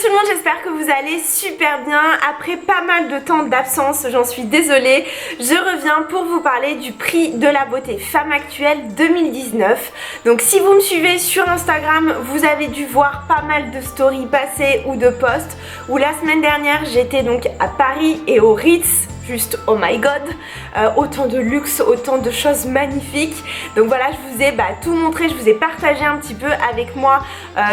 tout le monde, j'espère que vous allez super bien. Après pas mal de temps d'absence, j'en suis désolée, je reviens pour vous parler du prix de la beauté femme actuelle 2019. Donc si vous me suivez sur Instagram, vous avez dû voir pas mal de stories passées ou de posts où la semaine dernière j'étais donc à Paris et au Ritz. Juste oh my god, autant de luxe, autant de choses magnifiques. Donc voilà, je vous ai tout montré, je vous ai partagé un petit peu avec moi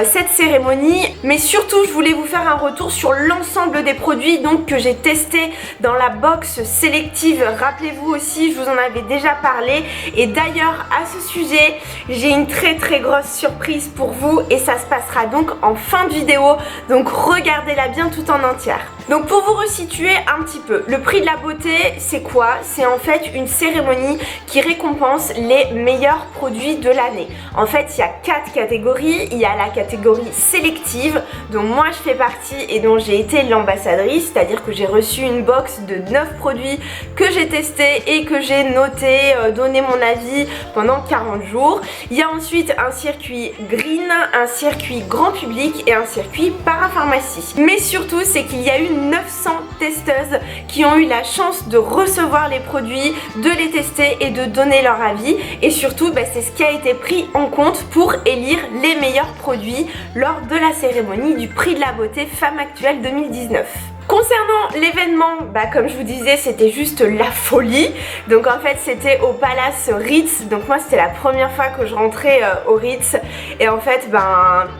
cette cérémonie. Mais surtout, je voulais vous faire un retour sur l'ensemble des produits donc, que j'ai testés dans la box sélective. Rappelez-vous aussi, je vous en avais déjà parlé. Et d'ailleurs, à ce sujet, j'ai une très grosse surprise pour vous. Et ça se passera donc en fin de vidéo. Donc regardez-la bien tout en entière. Donc pour vous resituer un petit peu, le prix de la beauté c'est quoi? C'est en fait une cérémonie qui récompense les meilleurs produits de l'année. En fait il y a 4 catégories, il y a la catégorie sélective dont moi je fais partie et dont j'ai été l'ambassadrice, c'est-à-dire que j'ai reçu une box de 9 produits que j'ai testés et que j'ai noté, donné mon avis pendant 40 jours. Il y a ensuite un circuit green, un circuit grand public et un circuit parapharmacie. Mais surtout c'est qu'il y a eu 900 testeuses qui ont eu la chance de recevoir les produits, de les tester et de donner leur avis. Et surtout, c'est ce qui a été pris en compte pour élire les meilleurs produits lors de la cérémonie du prix de la beauté femme actuelle 2019. Concernant l'événement, comme je vous disais, c'était juste la folie. Donc en fait c'était au Palace Ritz. Donc moi c'était la première fois que je rentrais au Ritz. Et en fait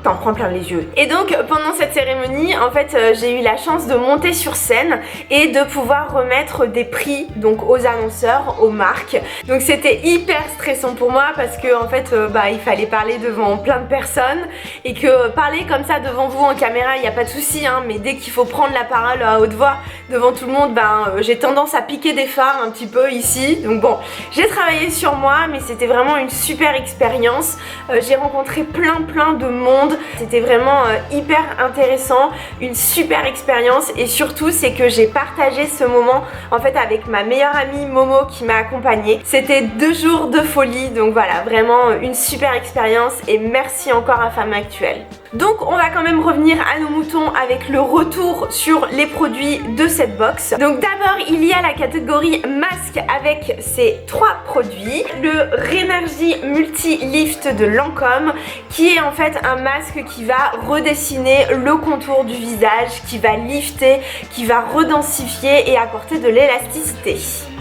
t'en prends plein les yeux. Et donc pendant cette cérémonie, en fait j'ai eu la chance de monter sur scène et de pouvoir remettre des prix donc aux annonceurs, aux marques. Donc c'était hyper stressant pour moi parce que en fait il fallait parler devant plein de personnes. Et que parler comme ça devant vous en caméra, il n'y a pas de souci mais dès qu'il faut prendre la parole à haute voix devant tout le monde, j'ai tendance à piquer des phares un petit peu ici. Donc bon, j'ai travaillé sur moi, mais c'était vraiment une super expérience. J'ai rencontré plein de monde. C'était vraiment hyper intéressant, une super expérience. Et surtout, c'est que j'ai partagé ce moment en fait avec ma meilleure amie Momo qui m'a accompagnée. C'était 2 jours de folie. Donc voilà, vraiment une super expérience. Et merci encore à Femme Actuelle. Donc on va quand même revenir à nos moutons avec le retour sur les produits de cette box. Donc d'abord il y a la catégorie masque avec ces 3 produits. Le Rénergie Multi Lift de Lancôme qui est en fait un masque qui va redessiner le contour du visage, qui va lifter, qui va redensifier et apporter de l'élasticité.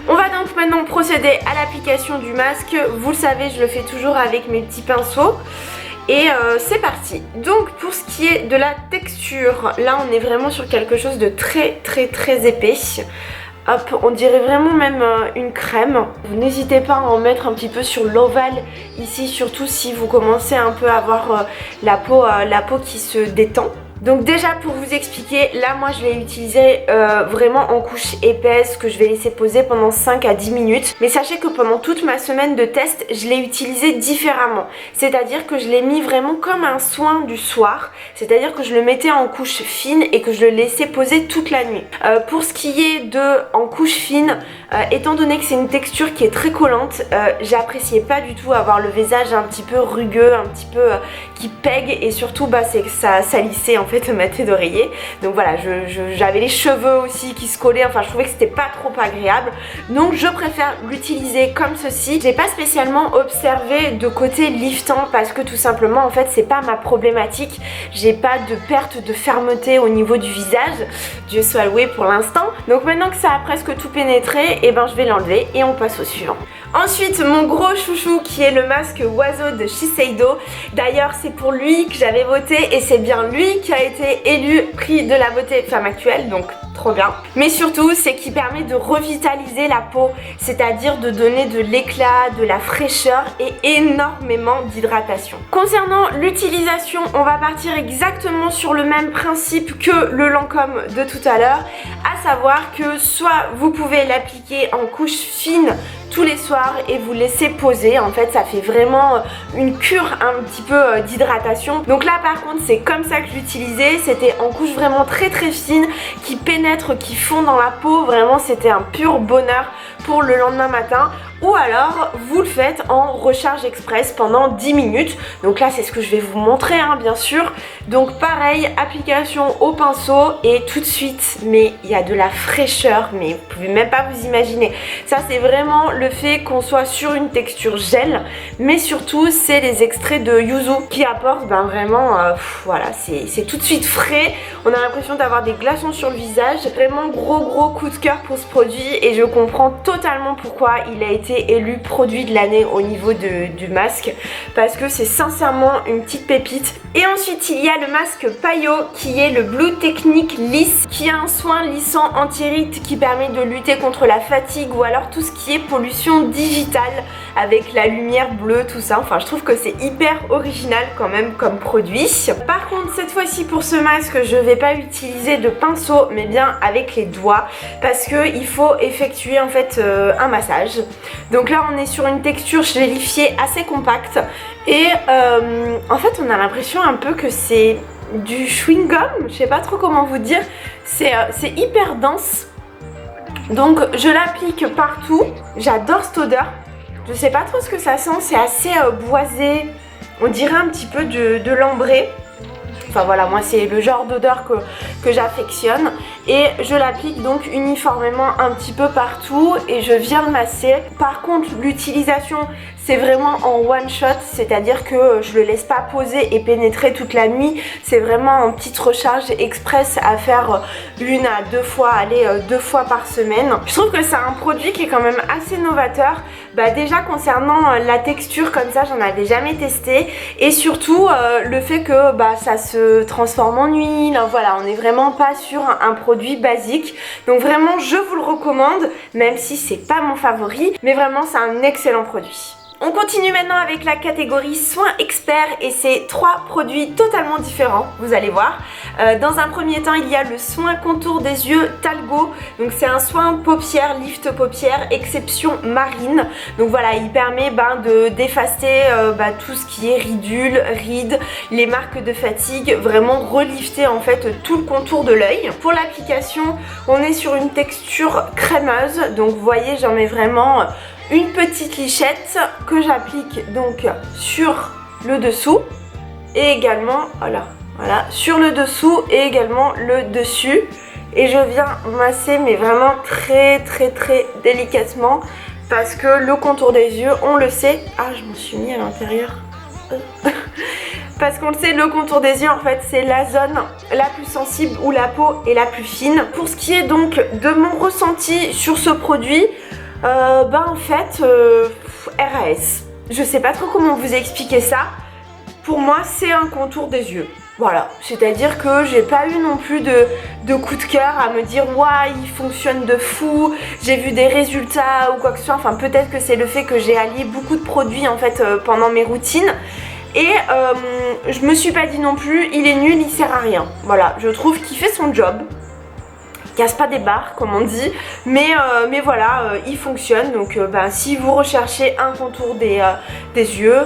On va donc maintenant procéder à l'application du masque. Vous le savez, je le fais toujours avec mes petits pinceaux. Et c'est parti. Donc pour ce qui est de la texture, là on est vraiment sur quelque chose de très épais. Hop, on dirait vraiment même une crème. Vous n'hésitez pas à en mettre un petit peu sur l'ovale ici, surtout si vous commencez un peu à avoir la peau qui se détend. Donc déjà pour vous expliquer, là moi je l'ai utilisé vraiment en couche épaisse que je vais laisser poser pendant 5 à 10 minutes. Mais sachez que pendant toute ma semaine de test, je l'ai utilisé différemment. C'est-à-dire que je l'ai mis vraiment comme un soin du soir. C'est-à-dire que je le mettais en couche fine et que je le laissais poser toute la nuit. Pour ce qui est de en couche fine, étant donné que c'est une texture qui est très collante, j'appréciais pas du tout avoir le visage un petit peu rugueux, un petit peu qui pègue et surtout c'est que ça salissait en fait ma tête d'oreiller. Donc voilà, j'avais les cheveux aussi qui se collaient, enfin je trouvais que c'était pas trop agréable. Donc je préfère l'utiliser comme ceci. J'ai pas spécialement observé de côté liftant parce que tout simplement en fait c'est pas ma problématique. J'ai pas de perte de fermeté au niveau du visage, Dieu soit loué pour l'instant. Donc maintenant que ça a presque tout pénétré, je vais l'enlever et on passe au suivant. Ensuite mon gros chouchou qui est le masque oiseau de Shiseido. D'ailleurs c'est pour lui que j'avais voté et c'est bien lui qui a été élu prix de la beauté femme actuelle, donc trop bien. Mais surtout c'est qu'il permet de revitaliser la peau, c'est-à-dire de donner de l'éclat, de la fraîcheur et énormément d'hydratation. Concernant l'utilisation, on va partir exactement sur le même principe que le Lancôme de tout à l'heure, à savoir que soit vous pouvez l'appliquer en couche fine tous les soirs et vous laissez poser. En fait ça fait vraiment une cure un petit peu d'hydratation. Donc là par contre c'est comme ça que je l'utilisais. C'était en couche vraiment très fine qui pénètre, qui fond dans la peau. Vraiment c'était un pur bonheur pour le lendemain matin. ou alors vous le faites en recharge express pendant 10 minutes. Donc là c'est ce que je vais vous montrer hein, bien sûr. Donc pareil, application au pinceau et tout de suite, mais il y a de la fraîcheur, mais vous pouvez même pas vous imaginer. Ça c'est vraiment le fait qu'on soit sur une texture gel, mais surtout c'est les extraits de yuzu qui apportent vraiment, voilà, c'est tout de suite frais. On a l'impression d'avoir des glaçons sur le visage. Vraiment gros coup de cœur pour ce produit et je comprends totalement pourquoi il a été élu produit de l'année au niveau du masque, parce que c'est sincèrement une petite pépite. Et ensuite il y a le masque Payo qui est le Blue Technique Lisse, qui a un soin lissant anti-rides qui permet de lutter contre la fatigue ou alors tout ce qui est pollution digitale avec la lumière bleue, tout ça. Enfin je trouve que c'est hyper original quand même comme produit. Par contre cette fois-ci pour ce masque je vais pas utiliser de pinceau mais bien avec les doigts, parce que il faut effectuer en fait un massage. Donc là on est sur une texture gélifiée assez compacte et en fait on a l'impression un peu que c'est du chewing gum, je sais pas trop comment vous dire, c'est hyper dense. Donc je l'applique partout, j'adore cette odeur, je sais pas trop ce que ça sent, c'est assez boisé, on dirait un petit peu de l'ambré. Enfin voilà, moi c'est le genre d'odeur que j'affectionne et je l'applique donc uniformément un petit peu partout et je viens le masser. Par contre l'utilisation c'est vraiment en one shot, c'est-à-dire que je le laisse pas poser et pénétrer toute la nuit. C'est vraiment en petite recharge express à faire 1 à 2 fois, allez 2 fois par semaine. Je trouve que c'est un produit qui est quand même assez novateur. Déjà concernant la texture comme ça, j'en avais jamais testé et surtout le fait que ça se transforme en huile. Voilà, on n'est vraiment pas sur un produit basique. Donc vraiment je vous le recommande, même si c'est pas mon favori, mais vraiment c'est un excellent produit. On continue maintenant avec la catégorie soins experts et c'est 3 produits totalement différents, vous allez voir. Dans un premier temps, il y a le soin contour des yeux Talgo. Donc c'est un soin paupières, lift paupières, exception marine. Donc voilà, il permet d'effacer tout ce qui est ridules, rides, les marques de fatigue, vraiment relifter en fait tout le contour de l'œil. Pour l'application, on est sur une texture crémeuse. Donc vous voyez, j'en mets vraiment une petite lichette que j'applique donc sur le dessous et également voilà, sur le dessous et également le dessus, et je viens masser mais vraiment très délicatement parce que le contour des yeux, on le sait, je m'en suis mis à l'intérieur parce qu'on le sait, le contour des yeux en fait c'est la zone la plus sensible où la peau est la plus fine. Pour ce qui est donc de mon ressenti sur ce produit, en fait RAS, je sais pas trop comment vous expliquer ça. Pour moi c'est un contour des yeux, voilà, c'est à dire que j'ai pas eu non plus de coup de cœur à me dire ouais il fonctionne de fou, j'ai vu des résultats ou quoi que ce soit. Enfin peut-être que c'est le fait que j'ai allié beaucoup de produits en fait pendant mes routines. Et je me suis pas dit non plus il est nul, il sert à rien. Voilà, je trouve qu'il fait son job, casse pas des barres comme on dit, mais voilà, il fonctionne. Donc si vous recherchez un contour des yeux,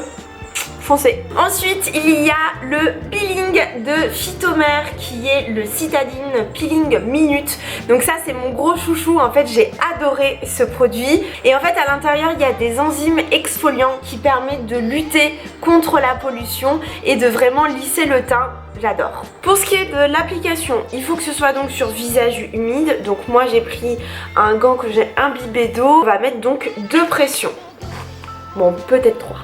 foncez. Ensuite il y a le peeling de Phytomer qui est le Citadine Peeling Minute. Donc ça c'est mon gros chouchou, en fait j'ai adoré ce produit. Et en fait à l'intérieur il y a des enzymes exfoliants qui permettent de lutter contre la pollution et de vraiment lisser le teint. J'adore. Pour ce qui est de l'application, il faut que ce soit donc sur visage humide. Donc moi j'ai pris un gant que j'ai imbibé d'eau. On va mettre donc 2 pressions. Bon, peut-être 3.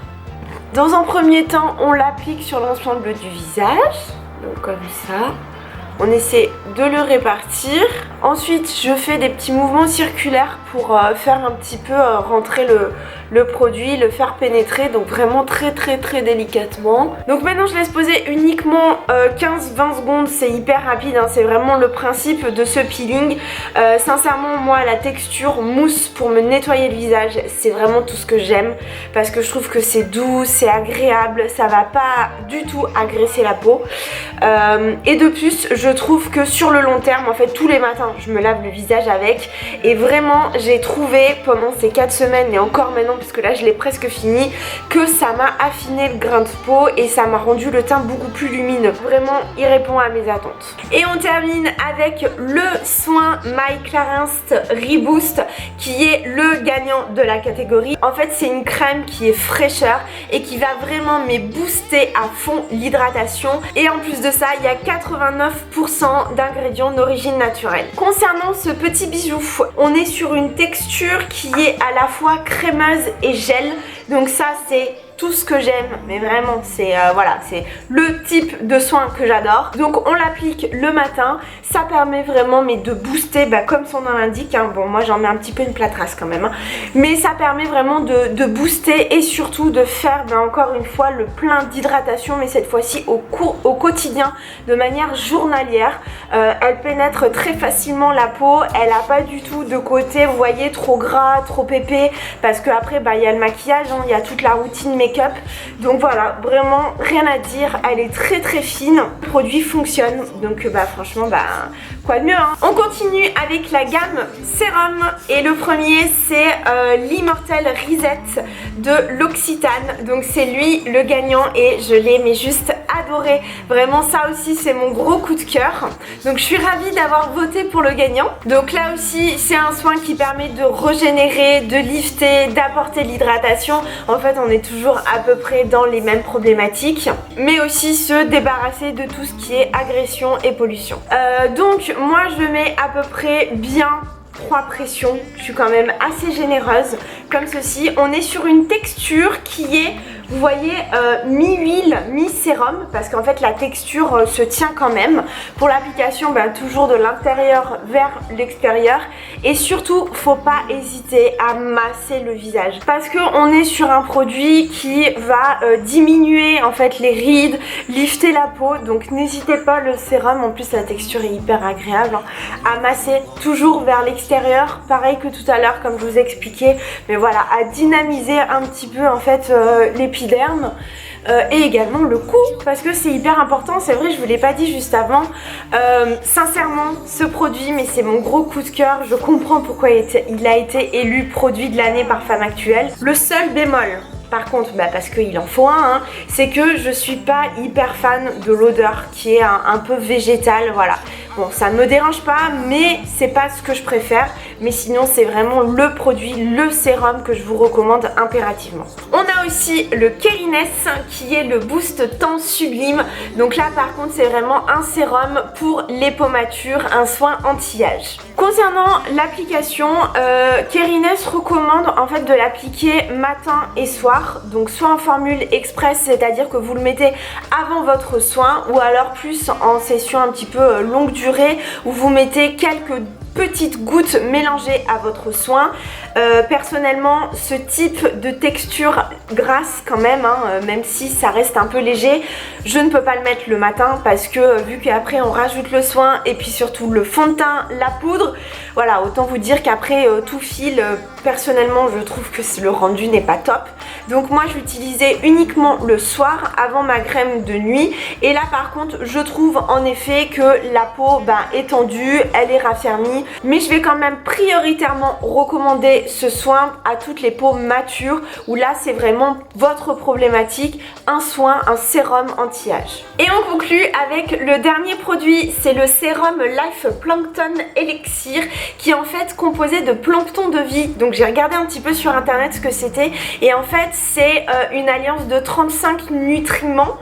Dans un premier temps, on l'applique sur l'ensemble du visage. Donc comme ça. On essaie de le répartir. Ensuite, je fais des petits mouvements circulaires pour faire un petit peu rentrer le produit, le faire pénétrer. Donc vraiment très délicatement. Donc maintenant, je laisse poser uniquement 15-20 secondes. C'est hyper rapide, hein. C'est vraiment le principe de ce peeling. Sincèrement, moi, la texture mousse pour me nettoyer le visage, c'est vraiment tout ce que j'aime. Parce que je trouve que c'est doux, c'est agréable. Ça va pas du tout agresser la peau. Et de plus, je trouve que sur le long terme, en fait tous les matins je me lave le visage avec, et vraiment j'ai trouvé pendant ces 4 semaines et encore maintenant puisque là je l'ai presque fini, que ça m'a affiné le grain de peau et ça m'a rendu le teint beaucoup plus lumineux. Vraiment, il répond à mes attentes. Et on termine avec le soin My Clarins Reboost qui est le gagnant de la catégorie. En fait, c'est une crème qui est fraîcheur et qui va vraiment booster à fond l'hydratation. Et en plus de ça, il y a 89% d'ingrédients d'origine naturelle. Concernant ce petit bijou, on est sur une texture qui est à la fois crémeuse et gel. Donc ça, c'est tout ce que j'aime, mais vraiment c'est voilà, c'est le type de soin que j'adore. Donc on l'applique le matin, ça permet vraiment de booster, comme son nom l'indique, hein. Bon, moi j'en mets un petit peu une plâtrasse quand même, hein. Mais ça permet vraiment de booster et surtout de faire encore une fois le plein d'hydratation, mais cette fois-ci au quotidien, de manière journalière. Elle pénètre très facilement la peau, elle n'a pas du tout de côté, vous voyez, trop gras, trop épais, parce qu'après il y a le maquillage, hein, il y a toute la routine make-up. Donc voilà, vraiment rien à dire, elle est très très fine, le produit fonctionne, donc franchement quoi de mieux, hein. On continue avec la gamme sérum et le premier c'est l'Immortel Reset de l'Occitane. Donc c'est lui le gagnant et je l'ai mais juste adoré, vraiment ça aussi c'est mon gros coup de cœur. Donc je suis ravie d'avoir voté pour le gagnant. Donc là aussi c'est un soin qui permet de régénérer, de lifter, d'apporter l'hydratation. En fait on est toujours à peu près dans les mêmes problématiques, mais aussi se débarrasser de tout ce qui est agression et pollution. Donc moi je mets à peu près bien 3 pressions, je suis quand même assez généreuse comme ceci. On est sur une texture qui est, vous voyez, mi-huile, mi-sérum, parce qu'en fait la texture se tient quand même. Pour l'application, toujours de l'intérieur vers l'extérieur. Et surtout, faut pas hésiter à masser le visage, parce qu'on est sur un produit qui va diminuer en fait les rides, lifter la peau. Donc n'hésitez pas, le sérum, en plus la texture est hyper agréable, hein, à masser toujours vers l'extérieur, pareil que tout à l'heure comme je vous ai expliqué, mais voilà, à dynamiser un petit peu en fait l'épiderme. Et également le cou, parce que c'est hyper important. C'est vrai, je vous l'ai pas dit juste avant, sincèrement ce produit, mais c'est mon gros coup de cœur. Je comprends pourquoi il a été élu produit de l'année par Femme Actuelle. Le seul bémol, par contre, parce qu'il en faut un, hein, c'est que je suis pas hyper fan de l'odeur qui est un peu végétale, voilà. Bon, ça ne me dérange pas, mais c'est pas ce que je préfère. Mais sinon, c'est vraiment le produit, le sérum que je vous recommande impérativement. On a aussi le Kerines qui est le Boost Temps Sublime. Donc là, par contre, c'est vraiment un sérum pour les pommatures, un soin anti-âge. Concernant l'application, Kerines recommande en fait de l'appliquer matin et soir. Donc soit en formule express, c'est-à-dire que vous le mettez avant votre soin, ou alors plus en session un petit peu longue durée, où vous mettez quelques petites gouttes mélangées à votre soin. Personnellement, ce type de texture grasse quand même, hein, même si ça reste un peu léger, je ne peux pas le mettre le matin parce que vu qu'après on rajoute le soin et puis surtout le fond de teint, la poudre, voilà, autant vous dire qu'après tout file. Personnellement, je trouve que le rendu n'est pas top. Donc moi, je l'utilisais uniquement le soir avant ma crème de nuit. Et là, par contre, je trouve en effet que la peau est tendue, elle est raffermie. Mais je vais quand même prioritairement recommander ce soin à toutes les peaux matures, où là, c'est vraiment votre problématique, un soin, un sérum anti-âge. Et on conclut avec le dernier produit, c'est le sérum Life Plankton Elixir, qui est en fait composé de plancton de vie. Donc j'ai regardé un petit peu sur internet ce que c'était, et en fait c'est une alliance de 35 nutriments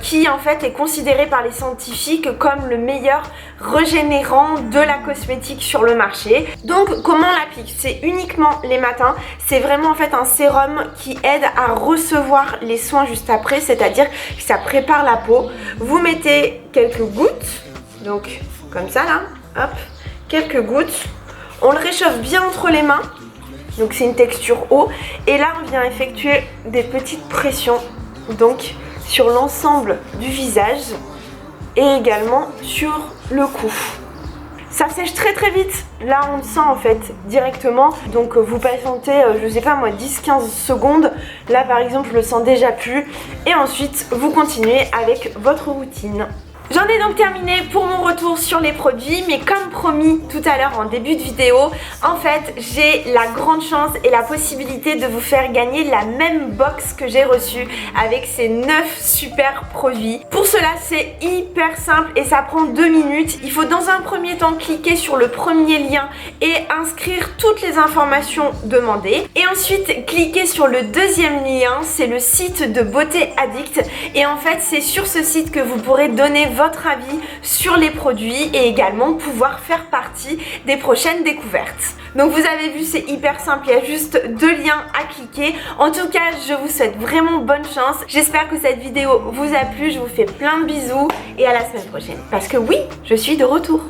qui en fait est considéré par les scientifiques comme le meilleur régénérant de la cosmétique sur le marché. Donc comment on l'applique? C'est uniquement les matins, c'est vraiment en fait un sérum qui aide à recevoir les soins juste après, c'est-à-dire que ça prépare la peau. Vous mettez quelques gouttes, donc comme ça là, hop, quelques gouttes. On le réchauffe bien entre les mains, donc c'est une texture eau. Et là on vient effectuer des petites pressions, donc sur l'ensemble du visage et également sur le cou. Ça sèche très très vite, là on le sent en fait directement. Donc vous patientez, je sais pas moi, 10-15 secondes. Là par exemple je le sens déjà plus. Et ensuite vous continuez avec votre routine. J'en ai donc terminé pour mon retour sur les produits, mais comme promis tout à l'heure en début de vidéo, en fait j'ai la grande chance et la possibilité de vous faire gagner la même box que j'ai reçue avec ces 9 super produits. Pour cela c'est hyper simple et ça prend 2 minutes. Il faut dans un premier temps cliquer sur le premier lien et inscrire toutes les informations demandées. Et ensuite cliquer sur le deuxième lien, c'est le site de Beauté Addict. Et en fait c'est sur ce site que vous pourrez donner votre avis sur les produits et également pouvoir faire partie des prochaines découvertes. Donc vous avez vu, c'est hyper simple, il y a juste 2 liens à cliquer. En tout cas, je vous souhaite vraiment bonne chance. J'espère que cette vidéo vous a plu, je vous fais plein de bisous et à la semaine prochaine. Parce que oui, je suis de retour.